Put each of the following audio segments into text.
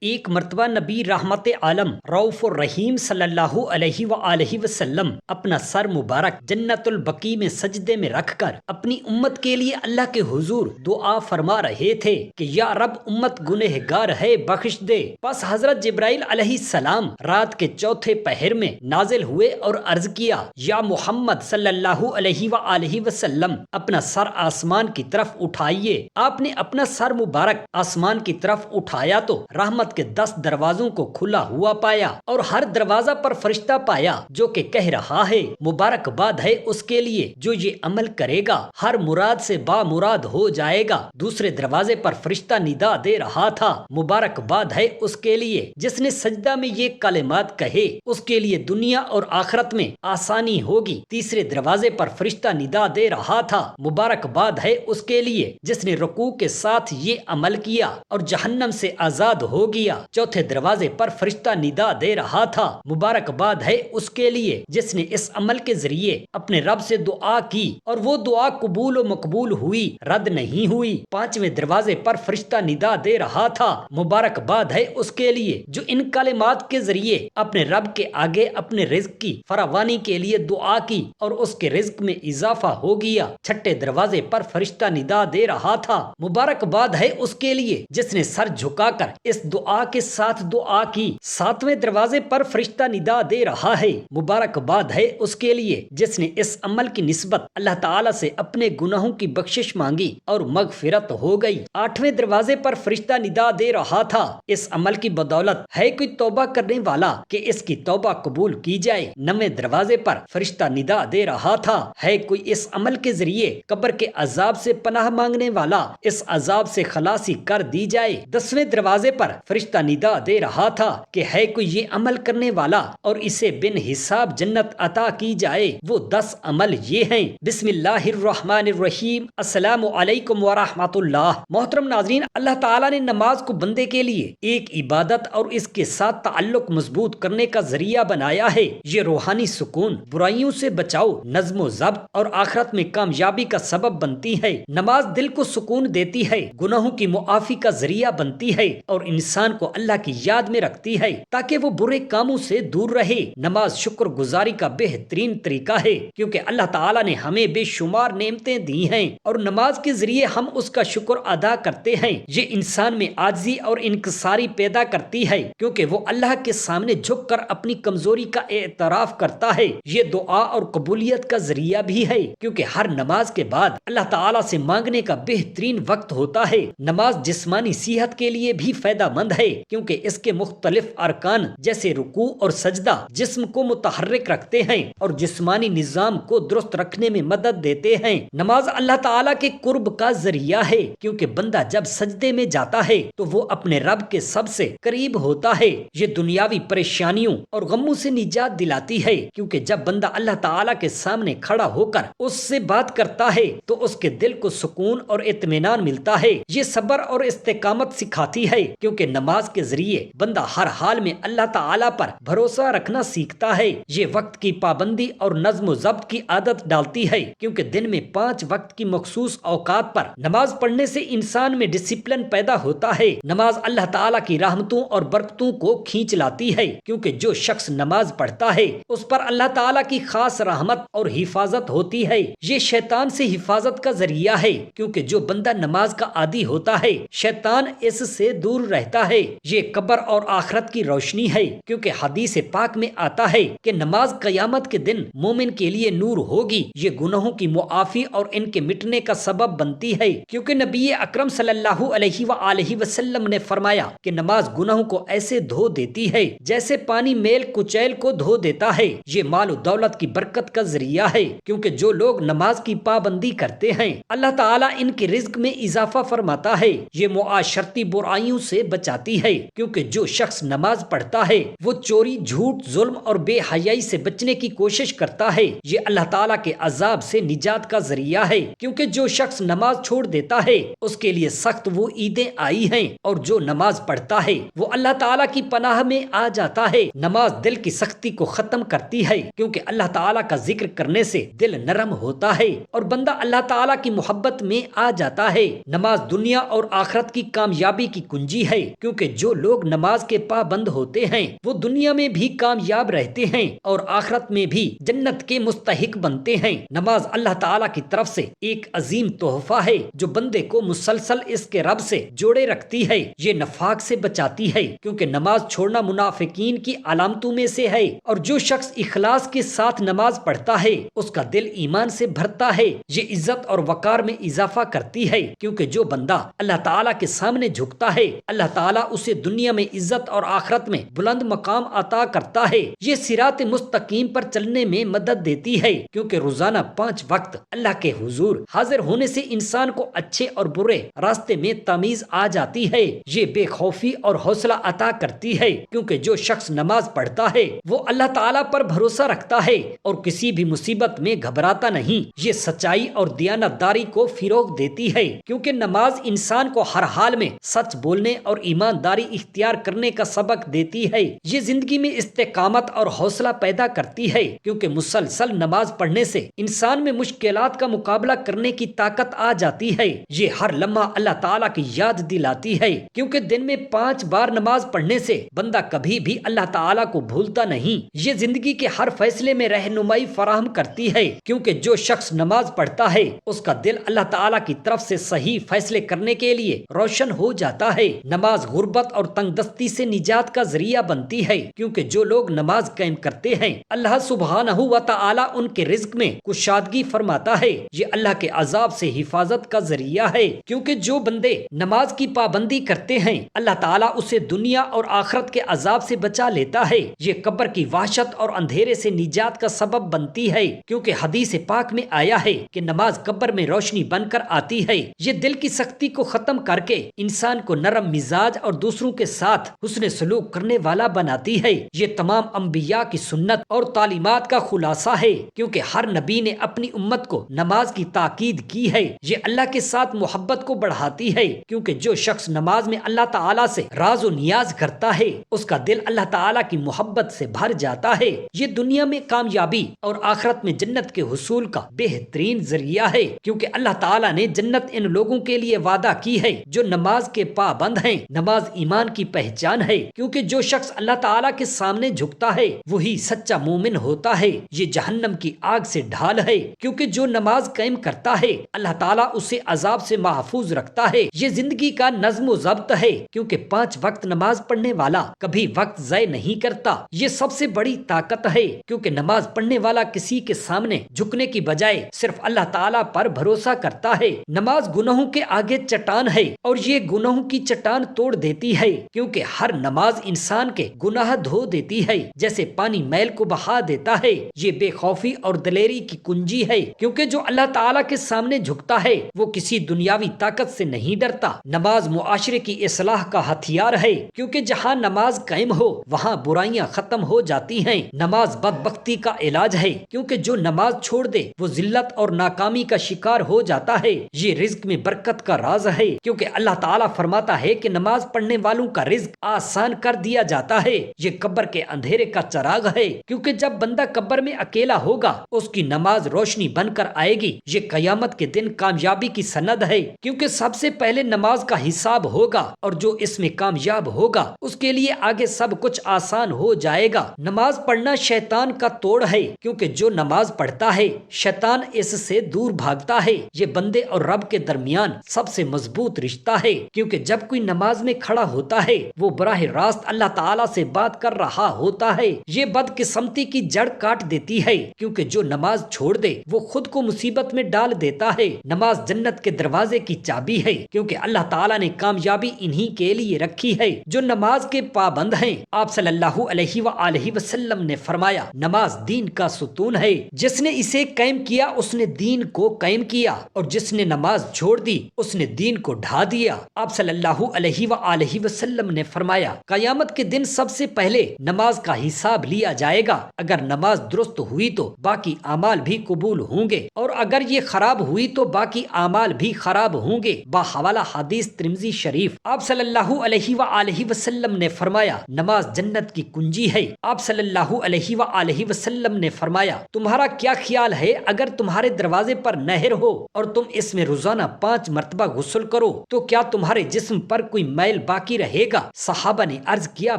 ایک مرتبہ نبی رحمت عالم رؤوف الرحیم صلی اللہ علیہ وآلہ وسلم اپنا سر مبارک جنت البقیع میں سجدے میں رکھ کر اپنی امت کے لیے اللہ کے حضور دعا فرما رہے تھے کہ یا رب امت گنہگار ہے بخش دے۔ پس حضرت جبرائیل علیہ السلام رات کے چوتھے پہر میں نازل ہوئے اور عرض کیا یا محمد صلی اللہ علیہ وآلہ وسلم اپنا سر آسمان کی طرف اٹھائیے۔ آپ نے اپنا سر مبارک آسمان کی طرف اٹھایا تو رحمت کے 10 دروازوں کو کھلا ہوا پایا اور ہر دروازہ پر فرشتہ پایا جو کہ کہہ رہا ہے مبارکباد ہے اس کے لیے جو یہ عمل کرے گا، ہر مراد سے با مراد ہو جائے گا۔ دوسرے دروازے پر فرشتہ ندا دے رہا تھا مبارکباد ہے اس کے لیے جس نے سجدہ میں یہ کلمات کہے، اس کے لیے دنیا اور آخرت میں آسانی ہوگی۔ تیسرے دروازے پر فرشتہ ندا دے رہا تھا مبارکباد ہے اس کے لیے جس نے رکوع کے ساتھ یہ عمل کیا اور جہنم سے آزاد ہو گیا۔ چوتھے دروازے پر فرشتہ ندا دے رہا تھا مبارکباد ہے اس کے لیے جس نے اس عمل کے ذریعے اپنے رب سے دعا کی اور وہ دعا قبول و مقبول ہوئی، رد نہیں ہوئی۔ پانچویں دروازے پر فرشتہ ندا دے رہا تھا مبارکباد ہے اس کے لیے جو ان کلمات کے ذریعے اپنے رب کے آگے اپنے رزق کی فراوانی کے لیے دعا کی اور اس کے رزق میں اضافہ ہو گیا۔ چھٹے دروازے پر فرشتہ ندا دے رہا تھا مبارکباد ہے اس کے لیے جس نے سر جھکا کر اس دعا کے ساتھ دعا کی۔ ساتویں دروازے پر فرشتہ ندا دے رہا ہے مبارکباد ہے اس کے لیے جس نے اس عمل کی نسبت اللہ تعالی سے اپنے گناہوں کی بخشش مانگی اور مغفرت ہو گئی۔ آٹھویں دروازے پر فرشتہ ندا دے رہا تھا اس عمل کی بدولت ہے کوئی توبہ کرنے والا کہ اس کی توبہ قبول کی جائے۔ نویں دروازے پر فرشتہ ندا دے رہا تھا ہے کوئی اس عمل کے ذریعے قبر کے عذاب سے پناہ مانگنے والا اس عذاب سے خلاصی کر دی جائے۔ 10ویں دروازے پر فرشتہ ندا دے رہا تھا کہ ہے کوئی یہ عمل کرنے والا اور اسے بن حساب جنت عطا کی جائے۔ وہ 10 عمل یہ ہیں۔ بسم اللہ الرحمن الرحیم۔ السلام علیکم ورحمۃ اللہ۔ محترم ناظرین، اللہ تعالیٰ نے نماز کو بندے کے لیے ایک عبادت اور اس کے ساتھ تعلق مضبوط کرنے کا ذریعہ بنایا ہے۔ یہ روحانی سکون، برائیوں سے بچاؤ، نظم و ضبط اور آخرت میں کامیابی کا سبب بنتی ہے۔ نماز دل کو سکون دیتی ہے، گناہوں کی معافی کا ذریعہ بنتی ہے اور انسان کو اللہ کی یاد میں رکھتی ہے تاکہ وہ برے کاموں سے دور رہے۔ نماز شکر گزاری کا بہترین طریقہ ہے کیونکہ اللہ تعالیٰ نے ہمیں بے شمار نعمتیں دی ہیں اور نماز کے ذریعے ہم اس کا شکر ادا کرتے ہیں۔ یہ انسان میں عاجزی اور انکساری پیدا کرتی ہے کیونکہ وہ اللہ کے سامنے جھک کر اپنی کمزوری کا اعتراف کرتا ہے۔ یہ دعا اور قبولیت کا ذریعہ بھی ہے کیونکہ ہر نماز کے بعد اللہ تعالیٰ سے مانگنے کا بہترین وقت ہوتا ہے۔ نماز جسمانی صحت کے لیے بھی فائدہ مند ہے کیونکہ اس کے مختلف ارکان جیسے رکوع اور سجدہ جسم کو متحرک رکھتے ہیں اور جسمانی نظام کو درست رکھنے میں مدد دیتے ہیں۔ نماز اللہ تعالیٰ کے قرب کا ذریعہ ہے کیونکہ بندہ جب سجدے میں جاتا ہے تو وہ اپنے رب کے سب سے قریب ہوتا ہے۔ یہ دنیاوی پریشانیوں اور غموں سے نجات دلاتی ہے کیونکہ جب بندہ اللہ تعالیٰ کے سامنے کھڑا ہو کر اس سے بات کرتا ہے تو اس کے دل کو سکون اور اطمینان ملتا ہے۔ یہ صبر اور استقامت سکھاتی ہے کیونکہ نماز کے ذریعے بندہ ہر حال میں اللہ تعالیٰ پر بھروسہ رکھنا سیکھتا ہے۔ یہ وقت کی پابندی اور نظم و ضبط کی عادت ڈالتی ہے کیونکہ دن میں 5 وقت کی مخصوص اوقات پر نماز پڑھنے سے انسان میں ڈسپلن پیدا ہوتا ہے۔ نماز اللہ تعالیٰ کی رحمتوں اور برکتوں کو کھینچ لاتی ہے کیونکہ جو شخص نماز پڑھتا ہے اس پر اللہ تعالیٰ کی خاص رحمت اور حفاظت ہوتی ہے۔ یہ شیطان سے حفاظت کا ذریعہ ہے کیونکہ جو بندہ نماز کا عادی ہوتا ہے شیطان اس سے دور رہتا ہے۔ یہ قبر اور آخرت کی روشنی ہے کیونکہ حدیث پاک میں آتا ہے کہ نماز قیامت کے دن مومن کے لیے نور ہوگی۔ یہ گناہوں کی معافی اور ان کے مٹنے کا سبب بنتی ہے کیونکہ نبی اکرم صلی اللہ علیہ وآلہ وسلم نے فرمایا کہ نماز گناہوں کو ایسے دھو دیتی ہے جیسے پانی میل کچیل کو دھو دیتا ہے۔ یہ مال و دولت کی برکت کا ذریعہ ہے کیونکہ جو لوگ نماز کی پابندی کرتے ہیں اللہ تعالیٰ ان کے رزق میں اضافہ فرماتا ہے۔ یہ معاشرتی برائیوں سے بچاتی ہے کیونکہ جو شخص نماز پڑھتا ہے وہ چوری، جھوٹ، ظلم اور بے حیائی سے بچنے کی کوشش کرتا ہے۔ یہ اللہ تعالیٰ کے عذاب سے نجات کا ذریعہ ہے کیونکہ جو شخص نماز چھوڑ دیتا ہے اس کے لیے سخت وہ عیدیں آئی ہیں اور جو نماز پڑھتا ہے وہ اللہ تعالیٰ کی پناہ میں آ جاتا ہے۔ نماز دل کی سختی کو ختم کرتی ہے کیونکہ اللہ تعالیٰ کا ذکر کرنے سے دل نرم ہوتا ہے اور بندہ اللہ تعالیٰ کی محبت میں آ جاتا ہے۔ نماز دنیا اور آخرت کی کامیابی کی کنجی ہے کیونکہ کیونکہ جو لوگ نماز کے پابند ہوتے ہیں وہ دنیا میں بھی کامیاب رہتے ہیں اور آخرت میں بھی جنت کے مستحق بنتے ہیں۔ نماز اللہ تعالیٰ کی طرف سے ایک عظیم تحفہ ہے جو بندے کو مسلسل اس کے رب سے جوڑے رکھتی ہے۔ یہ نفاق سے بچاتی ہے کیونکہ نماز چھوڑنا منافقین کی علامتوں میں سے ہے، اور جو شخص اخلاص کے ساتھ نماز پڑھتا ہے اس کا دل ایمان سے بھرتا ہے۔ یہ عزت اور وقار میں اضافہ کرتی ہے کیونکہ جو بندہ اللہ تعالیٰ کے سامنے جھکتا ہے اللہ تعالیٰ اسے دنیا میں عزت اور آخرت میں بلند مقام عطا کرتا ہے۔ یہ صراط مستقیم پر چلنے میں مدد دیتی ہے کیونکہ روزانہ 5 وقت اللہ کے حضور حاضر ہونے سے انسان کو اچھے اور برے راستے میں تمیز آ جاتی ہے۔ یہ بے خوفی اور حوصلہ عطا کرتی ہے کیونکہ جو شخص نماز پڑھتا ہے وہ اللہ تعالیٰ پر بھروسہ رکھتا ہے اور کسی بھی مصیبت میں گھبراتا نہیں۔ یہ سچائی اور دیانت داری کو فروغ دیتی ہے کیونکہ نماز انسان کو ہر حال میں سچ بولنے اور ایمانداری اختیار کرنے کا سبق دیتی ہے۔ یہ زندگی میں استقامت اور حوصلہ پیدا کرتی ہے کیونکہ مسلسل نماز پڑھنے سے انسان میں مشکلات کا مقابلہ کرنے کی طاقت آ جاتی ہے۔ یہ ہر لمحہ اللہ تعالیٰ کی یاد دلاتی ہے کیونکہ دن میں 5 بار نماز پڑھنے سے بندہ کبھی بھی اللہ تعالیٰ کو بھولتا نہیں۔ یہ زندگی کے ہر فیصلے میں رہنمائی فراہم کرتی ہے کیونکہ جو شخص نماز پڑھتا ہے اس کا دل اللہ تعالیٰ کی طرف سے صحیح فیصلے کرنے کے لیے روشن ہو جاتا ہے۔ نماز غربت اور تنگ دستی سے نجات کا ذریعہ بنتی ہے کیونکہ جو لوگ نماز قائم کرتے ہیں اللہ سبحانہ و تعالیٰ ان کے رزق میں کشادگی فرماتا ہے۔ یہ اللہ کے عذاب سے حفاظت کا ذریعہ ہے کیونکہ جو بندے نماز کی پابندی کرتے ہیں اللہ تعالیٰ اسے دنیا اور آخرت کے عذاب سے بچا لیتا ہے۔ یہ قبر کی وحشت اور اندھیرے سے نجات کا سبب بنتی ہے کیونکہ حدیث پاک میں آیا ہے کہ نماز قبر میں روشنی بن کر آتی ہے۔ یہ دل کی سختی کو ختم کر کے انسان کو نرم مزاج اور دوسروں کے ساتھ حسن سلوک کرنے والا بناتی ہے۔ یہ تمام انبیاء کی سنت اور تعلیمات کا خلاصہ ہے کیونکہ ہر نبی نے اپنی امت کو نماز کی تاکید کی ہے۔ یہ اللہ کے ساتھ محبت کو بڑھاتی ہے کیونکہ جو شخص نماز میں اللہ تعالیٰ سے راز و نیاز کرتا ہے اس کا دل اللہ تعالیٰ کی محبت سے بھر جاتا ہے۔ یہ دنیا میں کامیابی اور آخرت میں جنت کے حصول کا بہترین ذریعہ ہے کیونکہ اللہ تعالیٰ نے جنت ان لوگوں کے لیے وعدہ کی ہے جو نماز کے پابند ہیں۔ نماز ایمان کی پہچان ہے کیونکہ جو شخص اللہ تعالیٰ کے سامنے جھکتا ہے وہی سچا مومن ہوتا ہے۔ یہ جہنم کی آگ سے ڈھال ہے کیونکہ جو نماز قائم کرتا ہے اللہ تعالیٰ اسے عذاب سے محفوظ رکھتا ہے۔ یہ زندگی کا نظم و ضبط ہے کیونکہ 5 وقت نماز پڑھنے والا کبھی وقت ضائع نہیں کرتا۔ یہ سب سے بڑی طاقت ہے کیونکہ نماز پڑھنے والا کسی کے سامنے جھکنے کی بجائے صرف اللہ تعالیٰ پر بھروسہ کرتا ہے۔ نماز گناہوں کے آگے چٹان ہے اور یہ گناہوں کی چٹان توڑ دیتی ہے کیونکہ ہر نماز انسان کے گناہ دھو دیتی ہے جیسے پانی میل کو بہا دیتا ہے۔ یہ بے خوفی اور دلیری کی کنجی ہے کیونکہ جو اللہ تعالیٰ کے سامنے جھکتا ہے وہ کسی دنیاوی طاقت سے نہیں ڈرتا۔ نماز معاشرے کی اصلاح کا ہتھیار ہے کیونکہ جہاں نماز قائم ہو وہاں برائیاں ختم ہو جاتی ہیں۔ نماز بدبختی کا علاج ہے کیونکہ جو نماز چھوڑ دے وہ ذلت اور ناکامی کا شکار ہو جاتا ہے۔ یہ رزق میں برکت کا راز ہے کیونکہ اللہ تعالیٰ فرماتا ہے کہ نماز پڑھنے والوں کا رزق آسان کر دیا جاتا ہے۔ یہ قبر کے اندھیرے کا چراغ ہے کیونکہ جب بندہ قبر میں اکیلا ہوگا اس کی نماز روشنی بن کر آئے گی۔ یہ قیامت کے دن کامیابی کی سند ہے کیونکہ سب سے پہلے نماز کا حساب ہوگا اور جو اس میں کامیاب ہوگا اس کے لیے آگے سب کچھ آسان ہو جائے گا۔ نماز پڑھنا شیطان کا توڑ ہے کیونکہ جو نماز پڑھتا ہے شیطان اس سے دور بھاگتا ہے۔ یہ بندے اور رب کے درمیان سب سے مضبوط رشتہ ہے کیونکہ جب کوئی نماز میں کھڑا ہوتا ہے وہ براہ راست اللہ تعالیٰ سے بات کر رہا ہوتا ہے۔ یہ بدقسمتی کی جڑ کاٹ دیتی ہے کیونکہ جو نماز چھوڑ دے وہ خود کو مصیبت میں ڈال دیتا ہے۔ نماز جنت کے دروازے کی چابی ہے کیونکہ اللہ تعالیٰ نے کامیابی انہی کے لیے رکھی ہے جو نماز کے پابند ہیں۔ آپ صلی اللہ علیہ وآلہ وسلم نے فرمایا نماز دین کا ستون ہے، جس نے اسے قائم کیا اس نے دین کو قائم کیا اور جس نے نماز چھوڑ دی اس نے دین کو ڈھا دیا۔ آپ صلی اللہ علیہ وآلہ وسلم نے فرمایا قیامت کے دن سب سے پہلے نماز کا حساب لیا جائے گا۔ اگر نماز درست ہوئی تو باقی اعمال بھی قبول ہوں گے اور اگر یہ خراب ہوئی تو باقی اعمال بھی خراب ہوں گے۔ باحوالہ حدیث ترمذی شریف۔ آپ صلی اللہ علیہ وآلہ وسلم نے فرمایا نماز جنت کی کنجی ہے۔ آپ صلی اللہ علیہ وآلہ وسلم نے فرمایا تمہارا کیا خیال ہے اگر تمہارے دروازے پر نہر ہو اور تم اس میں روزانہ 5 مرتبہ غسل کرو تو کیا تمہارے جسم پر کوئی میل باقی رہے گا؟ صحابہ نے عرض کیا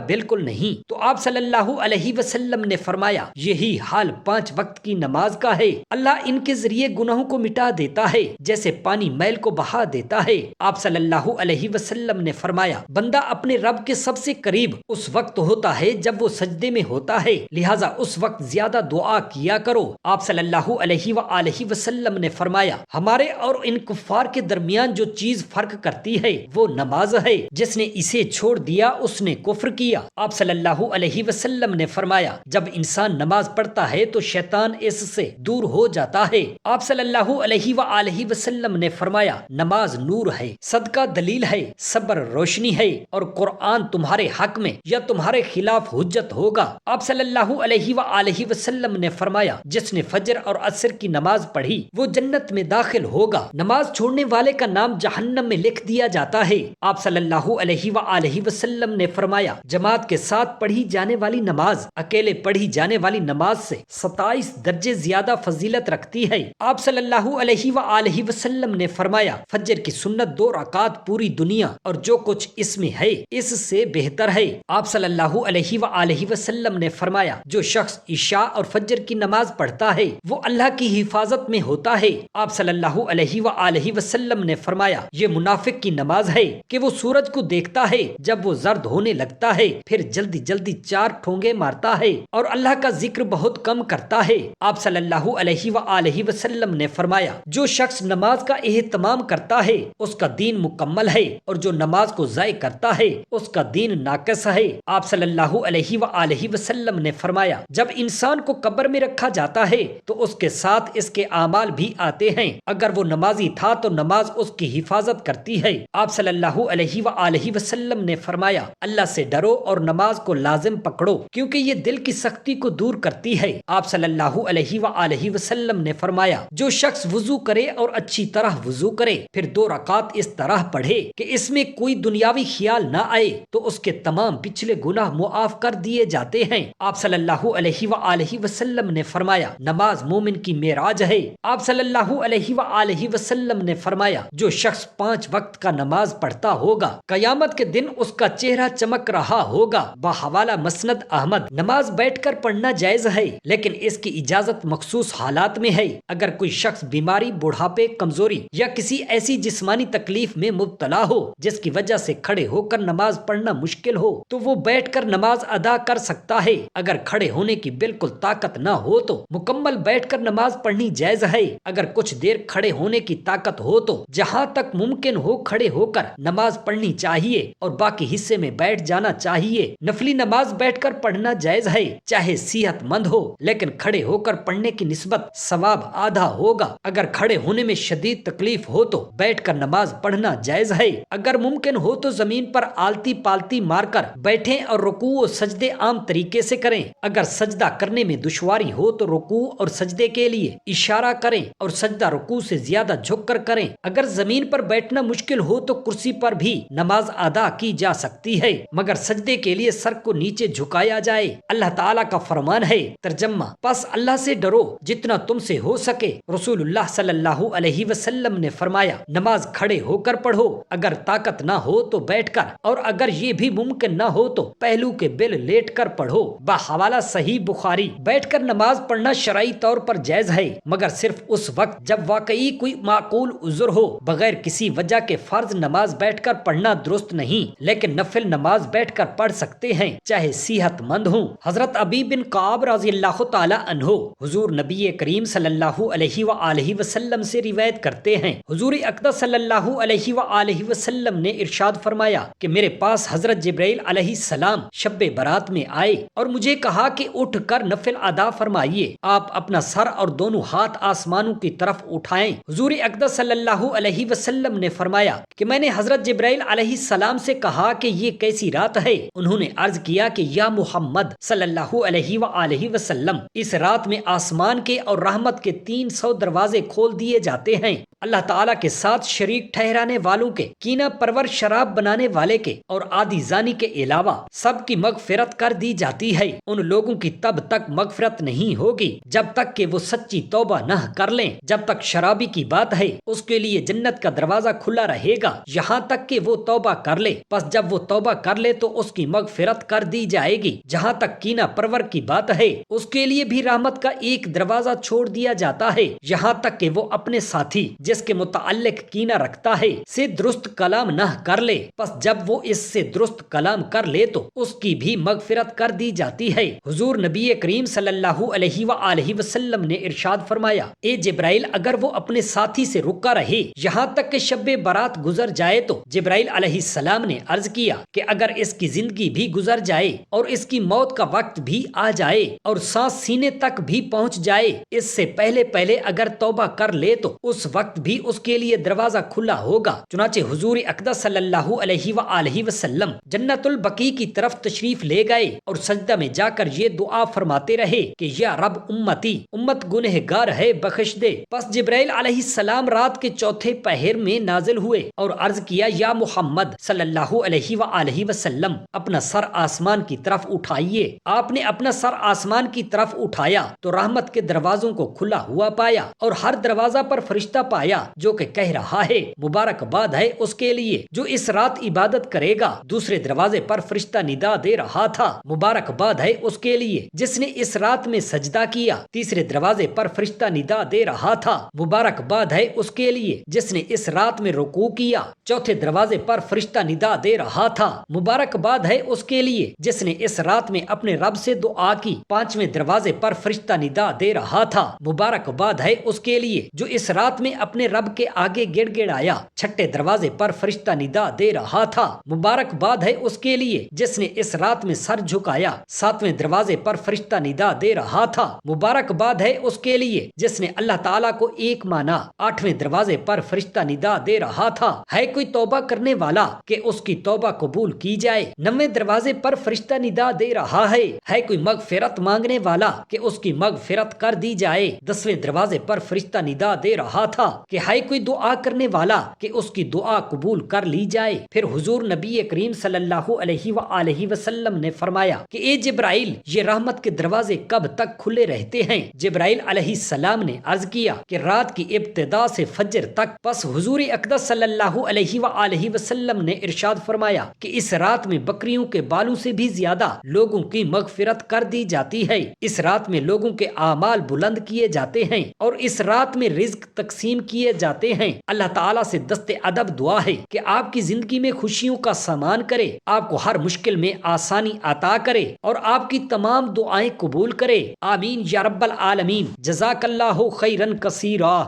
بالکل نہیں۔ تو آپ صلی اللہ علیہ وسلم نے فرمایا یہی حال 5 وقت کی نماز کا ہے، اللہ ان کے ذریعے گناہوں کو مٹا دیتا ہے جیسے پانی میل کو بہا دیتا ہے۔ آپ صلی اللہ علیہ وسلم نے فرمایا بندہ اپنے رب کے سب سے قریب اس وقت ہوتا ہے جب وہ سجدے میں ہوتا ہے، لہٰذا اس وقت زیادہ دعا کیا کرو۔ آپ صلی اللہ علیہ وآلہ وسلم نے فرمایا ہمارے اور ان کفار کے درمیان جو چیز فرق کرتی ہے وہ نماز ہے، جس نے اسے چھوڑ دیا اس نے کفر کیا۔ آپ صلی اللہ علیہ وسلم نے فرمایا جب انسان نماز پڑھتا ہے تو شیطان اس سے دور ہو جاتا ہے۔ آپ صلی اللہ علیہ وآلہ وسلم نے فرمایا نماز نور ہے، صدقہ دلیل ہے، صبر روشنی ہے، اور قرآن تمہارے حق میں یا تمہارے خلاف حجت ہوگا۔ آپ صلی اللہ علیہ وآلہ وسلم نے فرمایا جس نے فجر اور عصر کی نماز پڑھی وہ جنت میں داخل ہوگا، نماز چھوڑنے والے کا نام جہنم میں لکھ دیا جاتا ہے۔ آپ صلی اللہ علیہ وآلہ وسلم نے فرمایا جماعت کے ساتھ پڑھی جانے والی نماز اکیلے پڑھی جانے والی نماز سے 27 درجے زیادہ فضیلت رکھتی ہے۔ آپ صلی اللہ علیہ وآلہ وسلم نے فرمایا فجر کی سنت 2 رکعات پوری دنیا اور جو کچھ اس میں ہے اس سے بہتر ہے۔ آپ صلی اللہ علیہ وآلہ وسلم نے فرمایا جو شخص عشاء اور فجر کی نماز پڑھتا ہے وہ اللہ کی حفاظت میں ہوتا ہے۔ آپ صلی اللہ علیہ وآلہ وسلم نے فرمایا یہ منافق کی نماز ہے کہ وہ سورج کو دیکھتا ہے جب وہ زرد ہونے لگتا ہے پھر جلدی جلدی 4 ٹھونگے مارتا ہے اور اللہ کا ذکر بہت کم کرتا ہے۔ آپ صلی اللہ علیہ وآلہ وسلم نے فرمایا جو شخص نماز کا اہتمام کرتا ہے اس کا دین مکمل ہے اور جو نماز کو ضائع کرتا ہے اس کا دین ناقص ہے۔ آپ صلی اللہ علیہ وآلہ وسلم نے فرمایا جب انسان کو قبر میں رکھا جاتا ہے تو اس کے ساتھ اس کے اعمال بھی آتے ہیں، اگر وہ نمازی تھا تو نماز اس کی حفاظت کرتی ہے۔ آپ صلی اللہ علیہ وآلہ وسلم نے فرمایا اللہ سے ڈرو اور نماز کو لازم پکڑو کیونکہ یہ دل کی سختی کو دور کرتی ہے۔ آپ صلی اللہ علیہ وآلہ وسلم نے فرمایا جو شخص وضو کرے اور اچھی طرح وضو کرے پھر 2 رکعات اس طرح پڑھے کہ اس میں کوئی دنیاوی خیال نہ آئے تو اس کے تمام پچھلے گناہ معاف کر دیے جاتے ہیں۔ آپ صلی اللہ علیہ وآلہ وسلم نے فرمایا نماز مومن کی معراج ہے۔ آپ صلی اللہ علیہ وآلہ وسلم نے فرمایا جو شخص 5 وقت کا نماز پڑھتا ہوگا قیامت کے دن اس کا چہرہ چمک رہا ہوگا۔ بحوالہ مسند احمد نماز بیٹھ کر پڑھنا جائز ہے لیکن اس کی اجازت مخصوص حالات میں ہے، اگر کوئی شخص بیماری، بڑھاپے، کمزوری یا کسی ایسی جسمانی تکلیف میں مبتلا ہو جس کی وجہ سے کھڑے ہو کر نماز پڑھنا مشکل ہو تو وہ بیٹھ کر نماز ادا کر سکتا ہے۔ اگر کھڑے ہونے کی بالکل طاقت نہ ہو تو مکمل بیٹھ کر نماز پڑھنی جائز ہے، اگر کچھ دیر کھڑے ہونے کی طاقت ہو تو جہاں تک ممکن ہو کھڑے ہو کر نماز پڑھنی چاہیے اور باقی حصے میں بیٹھ جانا چاہیے۔ نفلی نماز بیٹھ کر پڑھنا جائز ہے چاہے صحت مند ہو، لیکن کھڑے ہو کر پڑھنے کی نسبت ثواب آدھا ہوگا۔ اگر کھڑے ہونے میں شدید تکلیف ہو تو بیٹھ کر نماز پڑھنا جائز ہے، اگر ممکن ہو تو زمین پر آلتی پالتی مار کر بیٹھیں اور رکوع و سجدے عام طریقے سے کریں۔ اگر سجدہ کرنے میں دشواری ہو تو رکوع اور سجدے کے لیے اشارہ کریں اور سجدہ رکوع سے زیادہ جھک کر کریں۔ اگر زمین پر بیٹھنا مشکل ہو تو کرسی پر بھی نماز ادا کی جا سکتی ہے مگر سجدے کے لیے سر کو نیچے جھکایا جائے۔ اللہ تعالیٰ کا فرمان ہے ترجمہ پس اللہ سے ڈرو جتنا تم سے ہو سکے۔ رسول اللہ صلی اللہ علیہ وسلم نے فرمایا نماز کھڑے ہو کر پڑھو، اگر طاقت نہ ہو تو بیٹھ کر، اور اگر یہ بھی ممکن نہ ہو تو پہلو کے بل لیٹ کر پڑھو۔ بحوالہ صحیح بخاری بیٹھ کر نماز پڑھنا شرعی طور پر جائز ہے مگر صرف اس وقت جب واقعی کوئی معقول عذر ہو، بغیر کسی وجہ کے فرض نماز بیٹھ کر پڑھنا درست نہیں، لیکن نفل نماز بیٹھ کر پڑھ سکتے ہیں چاہے صحت مند ہوں۔ حضرت ابی بن کعب رضی اللہ تعالی عنہ حضور نبی کریم صلی اللہ علیہ وآلہ وسلم سے روایت کرتے ہیں حضور اقدس صلی اللہ علیہ وآلہ وسلم نے ارشاد فرمایا کہ میرے پاس حضرت جبرائیل علیہ السلام شب برات میں آئے اور مجھے کہا کہ اٹھ کر نفل ادا فرمائیے، آپ اپنا سر اور دونوں ہاتھ آسمانوں کی طرف اٹھائیں۔ حضور اقدس صلی اللہ علیہ وسلم نے فرمایا کہ میں نے حضرت جبرائیل علیہ السلام سے کہا کہ یہ کیسی رات ہے؟ انہوں نے عرض کیا کہ یا محمد صلی اللہ علیہ وآلہ وسلم اس رات میں آسمان کے اور رحمت کے 300 دروازے کھول دیے جاتے ہیں اللہ تعالیٰ کے ساتھ شریک ٹھہرانے والوں کے، کینہ پرور شراب بنانے والے کے اور عادی زانی کے علاوہ سب کی مغفرت کر دی جاتی ہے۔ ان لوگوں کی تب تک مغفرت نہیں ہوگی جب تک کہ وہ سچی توبہ نہ کر لیں۔ جب تک شرابی کی بات ہے اس کے لیے جنت کا دروازہ کھلا رہے گا یہاں تک کہ وہ توبہ کر لے، پس جب وہ توبہ کر لے تو اس کی مغفرت کر دی جائے گی۔ جہاں تک کینہ پرور کی بات ہے اس کے لیے بھی رحمت کا ایک دروازہ چھوڑ دیا جاتا ہے یہاں تک کہ وہ اپنے ساتھی جس کے متعلق کینہ رکھتا ہے سے درست کلام نہ کر لے، پس جب وہ اس سے درست کلام کر لے تو اس کی بھی مغفرت کر دی جاتی ہے۔ حضور نبی کریم صلی اللہ علیہ وآلہ وسلم نے ارشاد فرمایا، اے جبرائیل اگر وہ اپنے ساتھی سے رکا رہے یہاں تک کہ شب برات گزر جائے تو جبرائیل علیہ السلام نے عرض کیا کہ اگر اس کی زندگی بھی گزر جائے اور اس کی موت کا وقت بھی آ جائے اور سانس سینے تک بھی پہنچ جائے اس سے پہلے پہلے اگر توبہ کر لے تو اس وقت بھی اس کے لیے دروازہ کھلا ہوگا۔ چنانچہ حضور اقدس صلی اللہ علیہ وآلہ وسلم جنت البقیع کی طرف تشریف لے گئے اور سجدہ میں جا کر یہ دعا فرماتے رہے کہ یا رب امتی، امت گنہگار ہے بخش دے۔ پس جبرائیل علیہ السلام رات کے چوتھے پہر میں نازل ہوئے اور عرض کیا یا محمد صلی اللہ علیہ وآلہ وسلم اپنا سر آسمان کی طرف اٹھائیے۔ آپ نے اپنا سر آسمان کی طرف اٹھایا تو رحمت کے دروازوں کو کھلا ہوا پایا اور ہر دروازہ پر فرشتہ پایا جو کہ کہہ رہا ہے مبارکباد ہے اس کے لیے جو اس رات عبادت کرے گا۔ دوسرے دروازے پر فرشتہ ندا دے رہا تھا مبارکباد ہے اس کے لیے جس نے اس رات میں سجدہ کیا۔ تیسرے دروازے پر فرشتہ ندا دے رہا تھا مبارکباد ہے اس کے لیے جس نے اس رات میں رکوع کیا۔ چوتھے دروازے پر فرشتہ ندا دے رہا تھا مبارکباد ہے اس کے لیے جس نے اس رات میں اپنے رب سے دعا کی۔ پانچویں دروازے پر فرشتہ ندا دے رہا تھا مبارکباد ہے اس کے لیے جو اس رات میں اپنے رب کے آگے گڑ گڑایا۔ چھٹے دروازے پر فرشتہ ندا دے رہا تھا مبارکباد ہے اس کے لیے جس نے اس رات میں سر جھکایا۔ ساتویں دروازے پر فرشتہ ندا دے رہا تھا مبارکباد ہے اس کے لیے جس نے اللہ تعالیٰ کو ایک مانا۔ آٹھویں دروازے پر فرشتہ ندا دے رہا تھا ہے کوئی توبہ کرنے والا کہ اس کی توبہ قبول کی جائے۔ نویں دروازے پر فرشتہ ندا دے رہا ہے کوئی مغفرت مانگنے والا کہ اس کی مغفرت کر دی جائے۔ دسویں دروازے پر فرشتہ ندا دے رہا تھا کہ ہے کوئی دعا کرنے والا کہ اس کی دعا قبول کر لی جائے۔ پھر حضور نبی کریم صلی اللہ علیہ وآلہ وسلم نے فرمایا کہ اے جبرائیل یہ رحمت کے دروازے کب تک کھلے رہتے ہیں؟ جبرائیل علیہ السلام نے عرض کیا کہ رات کی ابتدا سے فجر تک۔ پس حضور اقدس صلی اللہ علیہ وآلہ وسلم نے ارشاد فرمایا کہ اس رات میں بکریوں کے بالوں سے بھی زیادہ لوگوں کی مغفرت کر دی جاتی ہے۔ اس رات میں لوگوں کے اعمال بلند کیے جاتے ہیں اور اس رات میں رزق تقسیم کیے جاتے ہیں۔ اللہ تعالیٰ سے دست ادب دعا ہے کہ آپ کی زندگی میں خوشیوں کا سامان کرے، آپ کو ہر مشکل میں آسانی عطا کرے اور آپ کی تمام دعائیں قبول کرے۔ آمین یا رب العالمین۔ جزاک اللہ خیرا کثیرا۔